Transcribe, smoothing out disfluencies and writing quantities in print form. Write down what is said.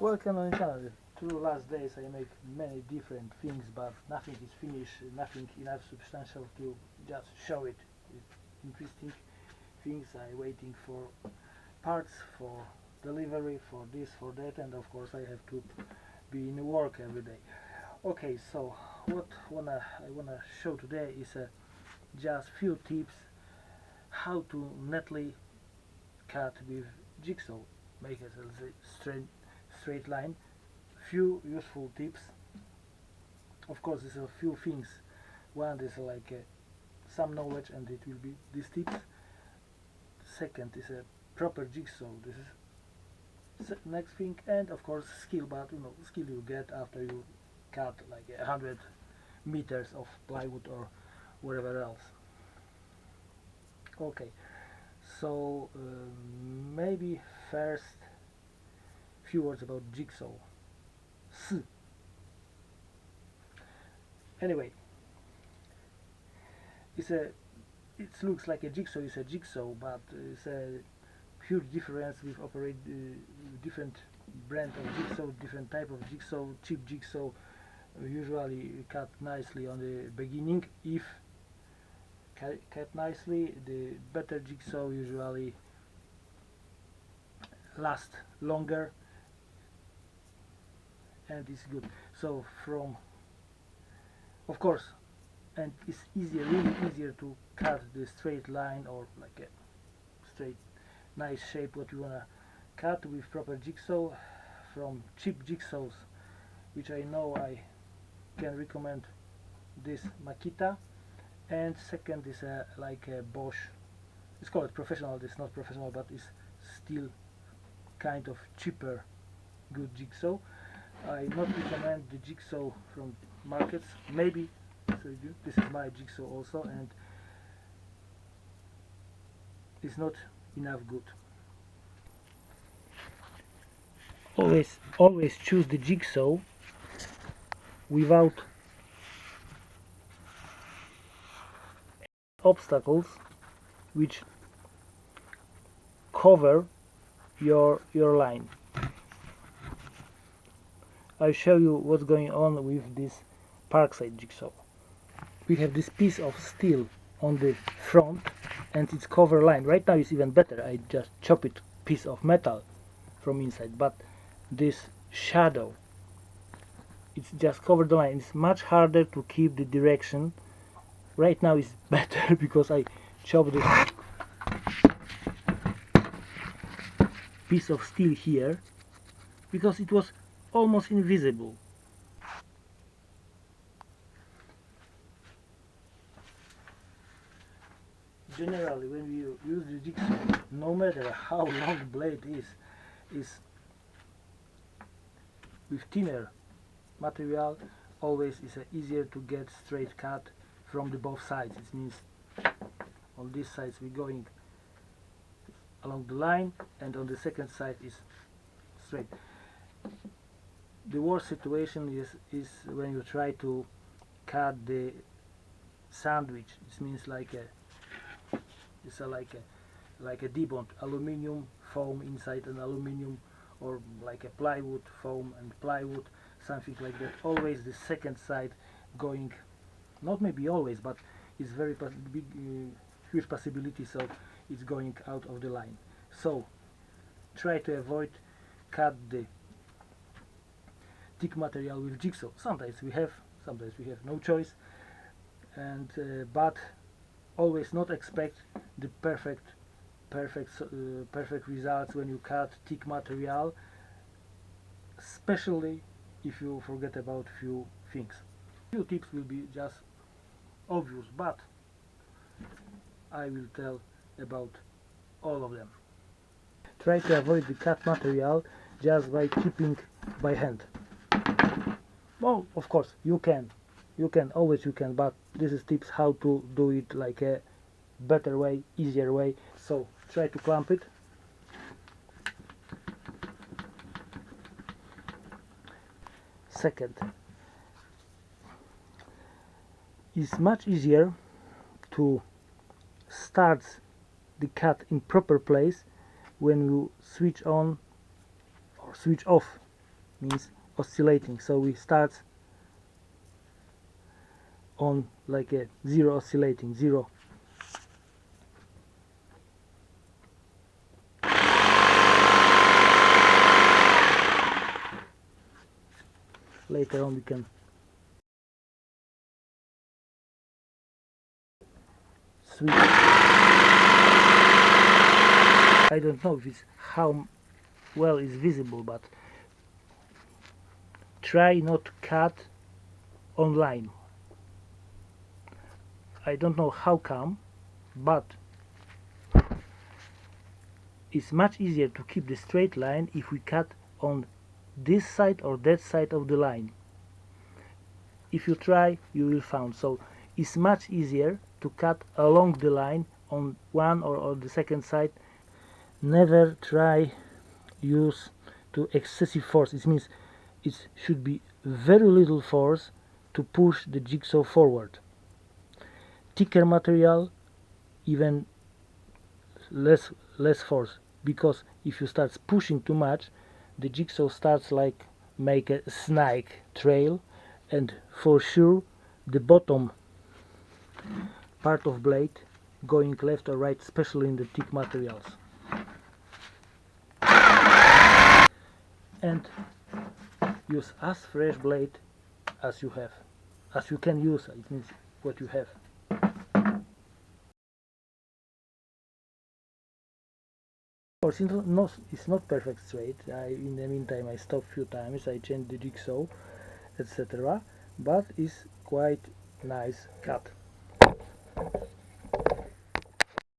Welcome on the channel. Through last days I make many different things, but nothing is finished, nothing enough substantial to just show it. It's interesting things. I'm waiting for parts, for delivery, for this, for that, and of course I have to be in work every day. Okay, so what I wanna show today is just few tips how to neatly cut with jigsaw, make a straight line. Few useful tips. Of course, there's a few things. One is like some knowledge, and it will be these tips. Second is a proper jigsaw. This is next thing, and of course skill. But skill you get after you cut like 100 meters of plywood or whatever else. Okay, so maybe first few words about jigsaw. Anyway, it looks like a jigsaw is a jigsaw, but it's a huge difference with operate different brand of jigsaw, different type of jigsaw. Cheap jigsaw usually cut nicely on the beginning. If cut nicely, the better jigsaw usually last longer and is good. So from, of course, and it's really easier to cut the straight line or like a straight nice shape what you wanna cut with proper jigsaw from cheap jigsaws, which I know I can recommend this Makita. And second is like a Bosch. It's called professional. It's not professional, but it's still kind of cheaper good jigsaw. I not recommend the jigsaw from markets. Maybe so this is my jigsaw also, and it's not enough good. Always choose the jigsaw without obstacles which cover your line. I'll show you what's going on with this parkside jigsaw. We have this piece of steel on the front and its cover line. Right now it's even better. I just chop it piece of metal from inside, but this shadow, it's just covered the line. It's much harder to keep the direction. Right now it's better because I chopped this piece of steel here because it was almost invisible. Generally, when we use the jigsaw, no matter how long the blade is with thinner material, always is easier to get straight cut from the both sides. It means on this side we're going along the line, and on the second side is straight. The worst situation is when you try to cut the sandwich. It means like a debond aluminium foam inside an aluminium, or like a plywood foam and plywood, something like that. Always the second side going, not maybe always, but it's very big, huge possibility, so it's going out of the line. So try to avoid cut the thick material with jigsaw. Sometimes we have no choice, and but always not expect the perfect results when you cut thick material, especially if you forget about few things. Few tips will be just obvious, but I will tell about all of them. Try to avoid the cut material just by keeping by hand. Well, of course you can always, but this is tips how to do it like a better way, easier way. So try to clamp it. Second, it's much easier to start the cut in proper place when you switch on or switch off means oscillating, so we start on like a zero, oscillating zero. Later on we can switch. I don't know if it's how well it's visible, but try not to cut on line. I don't know how come, but it's much easier to keep the straight line if we cut on this side or that side of the line. If you try, you will find. So it's much easier to cut along the line on one or the second side. Never try use to excessive force. It means it should be very little force to push the jigsaw forward. Thicker material, even less force, because if you start pushing too much, the jigsaw starts like make a snake trail, and for sure the bottom part of blade going left or right, especially in the thick materials. And use as fresh blade as you have, as you can use. It means what you have. Of course, it's not perfect straight. In the meantime, I stopped few times. I changed the jigsaw, etc. But it's quite nice cut.